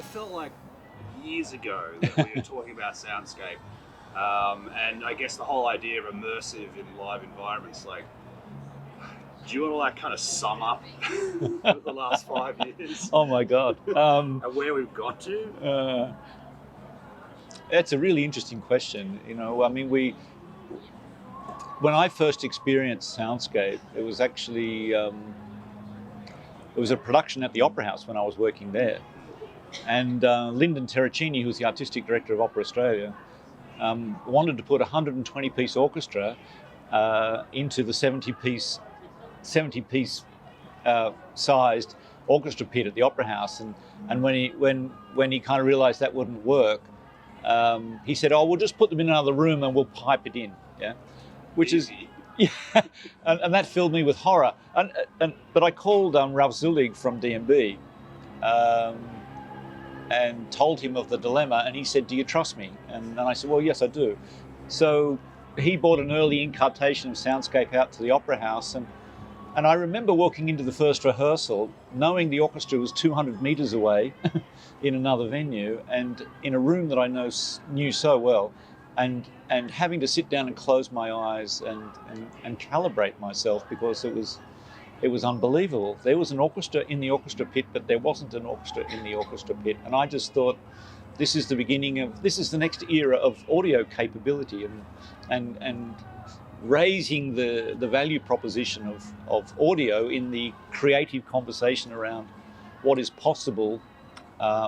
it felt like years ago that we were talking about Soundscape, and I guess the whole idea of immersive in live environments. Like, do you want to like kind of sum up the last 5 years? Oh my God! And where we've got to? That's a really interesting question. You know, I mean, when I first experienced Soundscape, it was actually it was a production at the Opera House when I was working there, and Lyndon Terracini, who's the artistic director of Opera Australia, wanted to put a 120-piece orchestra into the 70-piece sized orchestra pit at the Opera House, and when he kind of realised that wouldn't work, he said, "Oh, we'll just put them in another room and we'll pipe it in." Yeah, which is, yeah, and that filled me with horror. But I called Ralph Zulig from D&B and told him of the dilemma, and he said, "Do you trust me?" And I said, "Well, yes, I do." So he bought an early incarnation of Soundscape out to the Opera House, and I remember walking into the first rehearsal, knowing the orchestra was 200 metres away in another venue, and in a room that I knew so well, and having to sit down and close my eyes and calibrate myself, because it was unbelievable. There was an orchestra in the orchestra pit, but there wasn't an orchestra in the orchestra pit, and I just thought, this is the next era of audio capability, and raising the value proposition of audio in the creative conversation around what is possible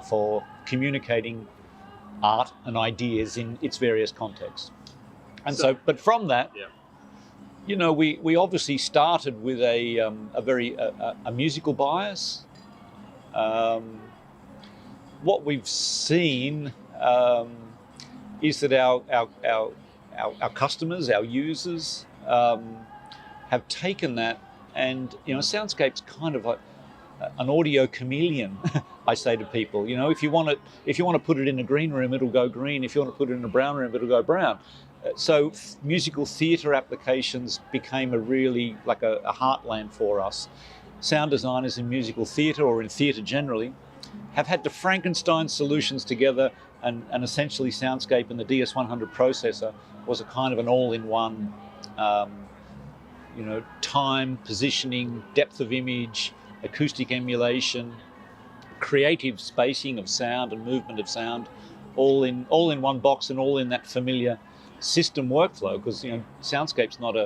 for communicating art and ideas in its various contexts. And so but from that, yeah, you know, we obviously started with a very musical bias. What we've seen is that our customers, our users, have taken that, and you know, Soundscape's kind of an audio chameleon. I say to people, you know, if you want to put it in a green room, it'll go green. If you want to put it in a brown room, it'll go brown. So musical theatre applications became a heartland for us. Sound designers in musical theatre, or in theatre generally, have had to Frankenstein solutions together, and essentially Soundscape and the DS100 processor was a kind of an all-in-one, time, positioning, depth of image, acoustic emulation, creative spacing of sound and movement of sound, all in one box, and all in that familiar system workflow. Because you know, Soundscape's not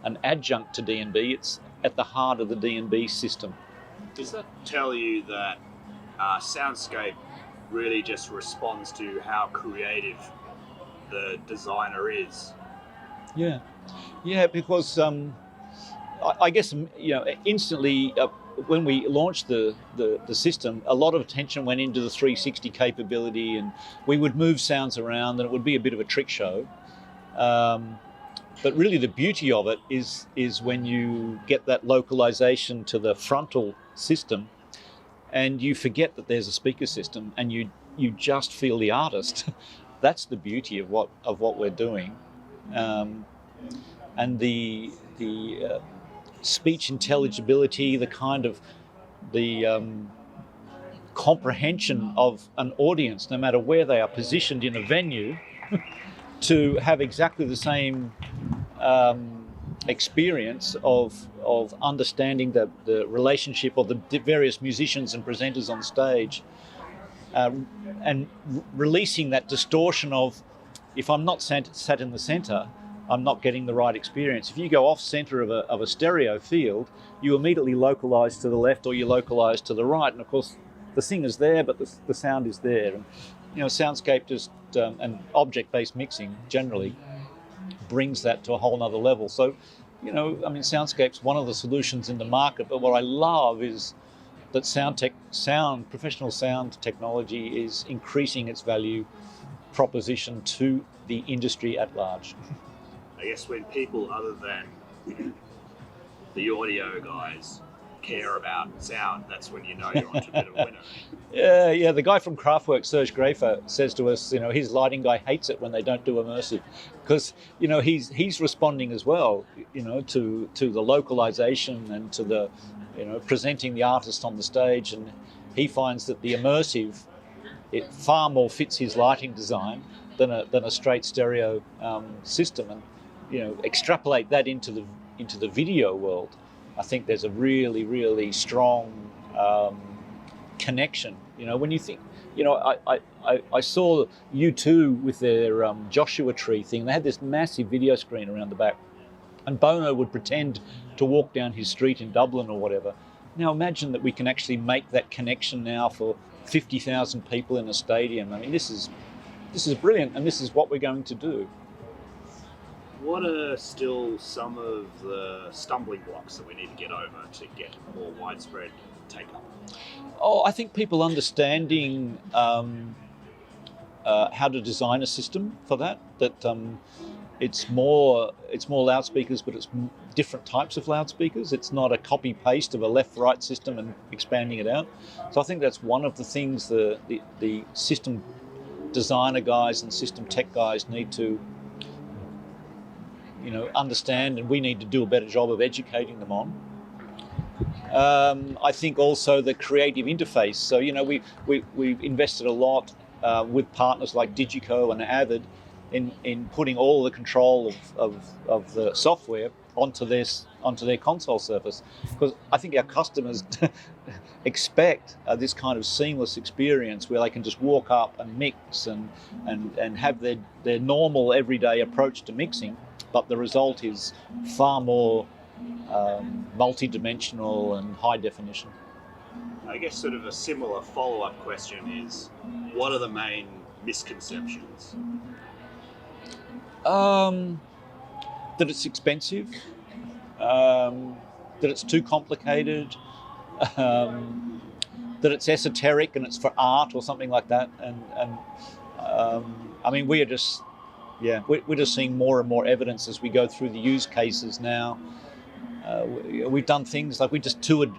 an adjunct to D&B; it's at the heart of the D&B system. Does that tell you that Soundscape really just responds to how creative the designer is? Yeah, because I guess, you know, instantly when we launched the system, a lot of attention went into the 360 capability, and we would move sounds around, and it would be a bit of a trick show. But really, the beauty of it is when you get that localization to the frontal system, and you forget that there's a speaker system, and you just feel the artist. That's the beauty of what we're doing, and the speech intelligibility, the kind of comprehension of an audience, no matter where they are positioned in a venue, to have exactly the same experience of understanding the relationship of the various musicians and presenters on stage, and releasing that distortion of, if I'm not sat in the center, I'm not getting the right experience. If you go off center of a stereo field, you immediately localize to the left, or you localize to the right, and of course the singer's there, but the sound is there. And you know, Soundscape just and object-based mixing generally brings that to a whole nother level. So, you know, I mean, Soundscape's one of the solutions in the market, but what I love is that professional sound technology is increasing its value proposition to the industry at large. I guess when people other than the audio guys care about sound, that's when you know you're onto a bit of a winner. Yeah. The guy from Kraftwerk, Serge Graefer, says to us, you know, his lighting guy hates it when they don't do immersive, because you know he's responding as well, you know, to the localization and to the, you know, presenting the artist on the stage, and he finds that the immersive it far more fits his lighting design than a straight stereo system. And extrapolate that into the video world, I think there's a really, really strong connection. When you think, I saw U2 with their Joshua Tree thing. They had this massive video screen around the back, and Bono would pretend to walk down his street in Dublin or whatever. Now imagine that we can actually make that connection now for 50,000 people in a stadium. I mean, this is brilliant, and this is what we're going to do. What are still some of the stumbling blocks that we need to get over to get more widespread take-up? Oh, I think people understanding how to design a system for that. It's more loudspeakers, but it's different types of loudspeakers. It's not a copy-paste of a left-right system and expanding it out. So I think that's one of the things the system designer guys and system tech guys need to understand, and we need to do a better job of educating them on. I think also the creative interface. So we've invested a lot with partners like Digico and Avid in putting all the control of the software onto their console surface, because I think our customers expect this kind of seamless experience where they can just walk up and mix and have their normal everyday approach to mixing, but the result is far more multi-dimensional and high definition. I guess sort of a similar follow-up question is, what are the main misconceptions? That it's expensive, that it's too complicated, that it's esoteric and it's for art or something like that. And I mean, we're just seeing more and more evidence as we go through the use cases now. We've done things like we just toured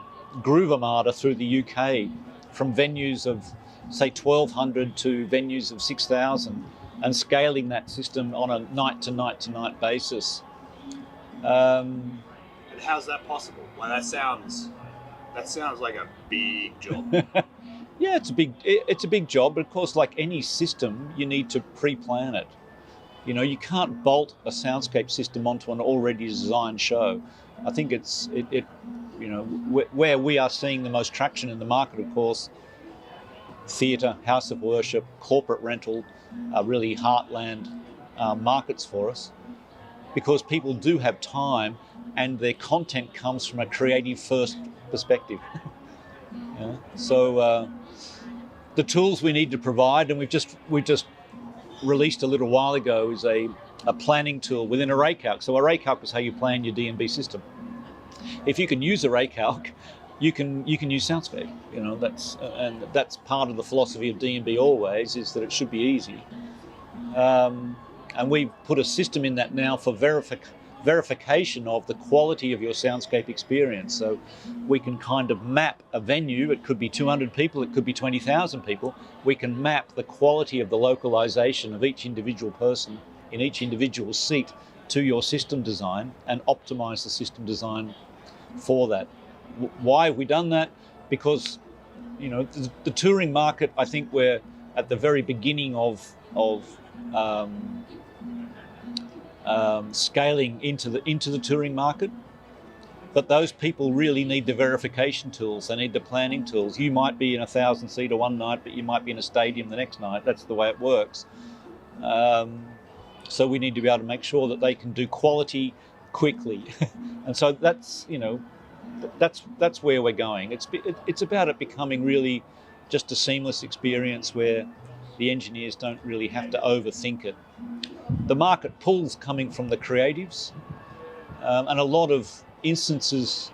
Groove Armada through the UK, from venues of say 1,200 to venues of 6,000, and scaling that system on a night to night basis. And how's that possible? Well, that sounds like a big job. Yeah, it's a big job, but of course, like any system, you need to pre-plan it. You can't bolt a soundscape system onto an already designed show. I think where we are seeing the most traction in the market, of course, theatre, house of worship, corporate rental are really heartland markets for us, because people do have time and their content comes from a creative first perspective. So the tools we need to provide, and we've just released a little while ago, is a planning tool within ArrayCalc. So ArrayCalc is how you plan your D&B system. If you can use ArrayCalc, you can use Soundscape. That's part of the philosophy of D&B always, is that it should be easy. And we've put a system in that now for verification of the quality of your soundscape experience. So we can kind of map a venue. It could be 200 people, it could be 20,000 people. We can map the quality of the localization of each individual person in each individual seat to your system design and optimize the system design for that. Why have we done that? Because the touring market, I think we're at the very beginning of scaling into the touring market, but those people really need the verification tools. They need the planning tools. You might be in a 1,000-seater one night, but you might be in a stadium the next night. That's the way it works. So we need to be able to make sure that they can do quality quickly, and so that's where we're going. It's about it becoming really just a seamless experience where the engineers don't really have to overthink it. The market pull's coming from the creatives, and a lot of instances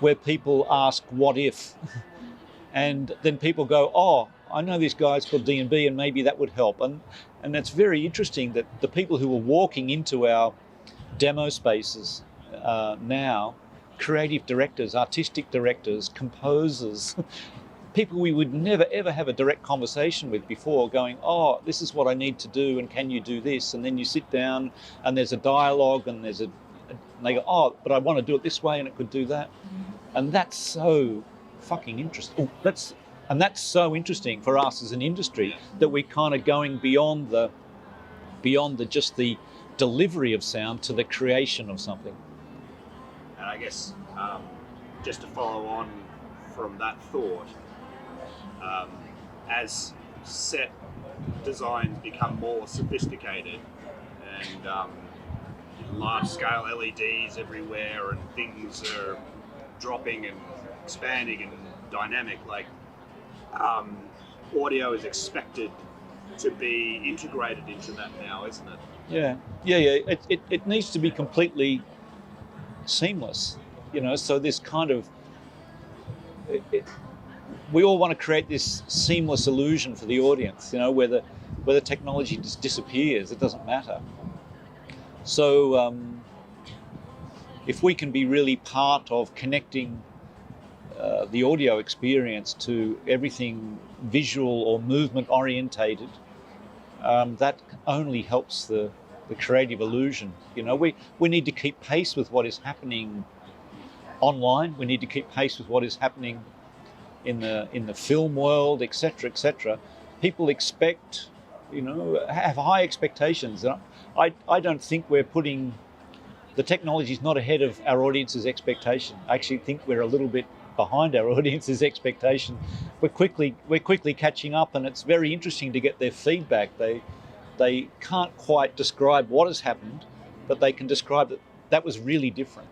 where people ask, what if? And then people go, oh, I know this guy's called D&B and maybe that would help. And that's very interesting that the people who are walking into our demo spaces now, creative directors, artistic directors, composers, people we would never ever have a direct conversation with before, going, oh, this is what I need to do and can you do this? And then you sit down and there's a dialogue and they go, oh, but I want to do it this way and it could do that. And that's so fucking interesting. Oh, And that's so interesting for us as an industry, that we're kind of going beyond the just the delivery of sound to the creation of something. And I guess just to follow on from that thought, as set designs become more sophisticated and large-scale LEDs everywhere and things are dropping and expanding and dynamic, like audio is expected to be integrated into that now, isn't it? Yeah. It needs to be completely seamless, so this kind of, we all want to create this seamless illusion for the audience, where the technology just disappears, it doesn't matter. So if we can be really part of connecting the audio experience to everything visual or movement orientated, that only helps the creative illusion. We need to keep pace with what is happening online. We need to keep pace with what is happening in the film world, etc., etc. People expect, have high expectations. I don't think we're putting the technology is not ahead of our audience's expectation. I actually think we're a little bit behind our audience's expectation. We're quickly catching up, and it's very interesting to get their feedback. They can't quite describe what has happened, but they can describe that was really different.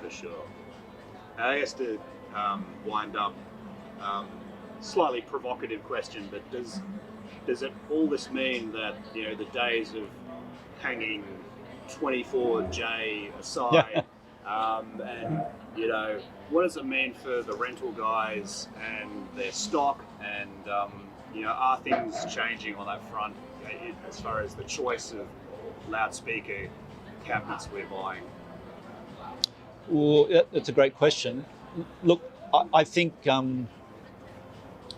For sure. I guess to wind up, slightly provocative question, but does it all this mean that the days of hanging 24J aside, and what does it mean for the rental guys and their stock, and are things changing on that front as far as the choice of loudspeaker cabinets we're buying? Well, that's a great question. Look, I think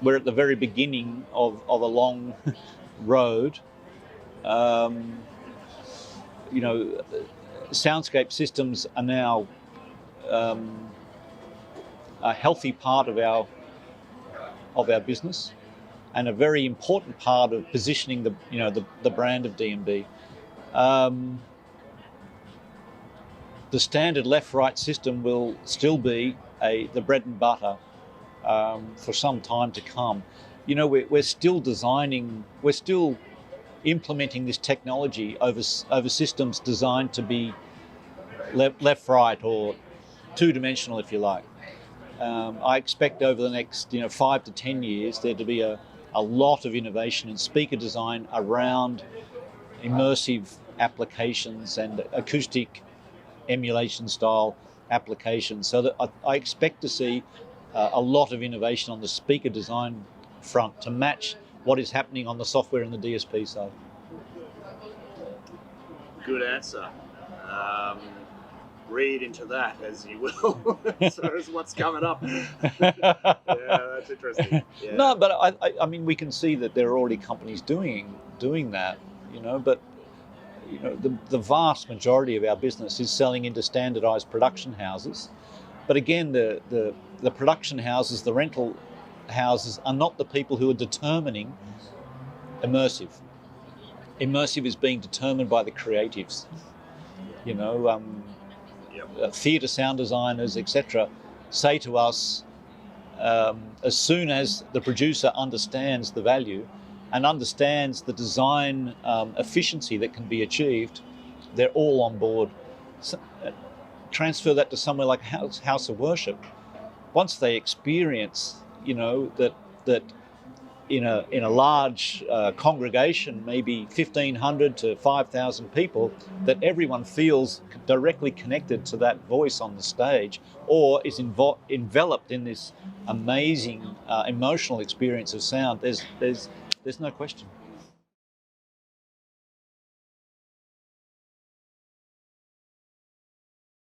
we're at the very beginning of a long road. Soundscape systems are now a healthy part of our business, and a very important part of positioning the brand of D&B. The standard left-right system will still be the bread and butter for some time to come. We're still designing, we're still implementing this technology over systems designed to be left-right or two-dimensional, if you like. I expect over the next 5 to 10 years there to be a lot of innovation in speaker design around immersive applications and acoustic emulation style applications, so that I expect to see a lot of innovation on the speaker design front to match what is happening on the software and the DSP side. Good answer. Read into that as you will. So is what's coming up. Yeah, that's interesting. Yeah. No, but I mean, we can see that there are already companies doing that, but the vast majority of our business is selling into standardized production houses. But again, the production houses, the rental houses, are not the people who are determining immersive. Immersive is being determined by the creatives. Theatre sound designers, etc., say to us, as soon as the producer understands the value and understands the design efficiency that can be achieved, they're all on board. So, transfer that to somewhere like House of Worship. Once they experience, that in a large congregation, maybe 1,500 to 5,000 people, that everyone feels directly connected to that voice on the stage, or is enveloped in this amazing emotional experience of sound, there's no question.